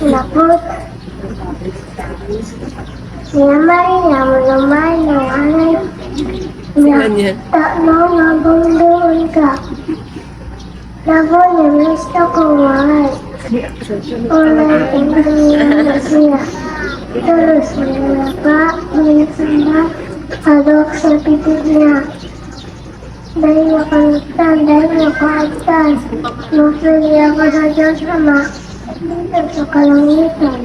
Tapos, sinamay niya lumay ng alay niya. Ganyan. Takno nga doon ka. Labo niya gusto ko mahal. Ulay tingin siya. Terus niya pa, minsan adok sa pitik niya. Dahil nakalutan, dahil nakalutan. Mapili ako sa Diyos Ama. Dito sa kalangitan.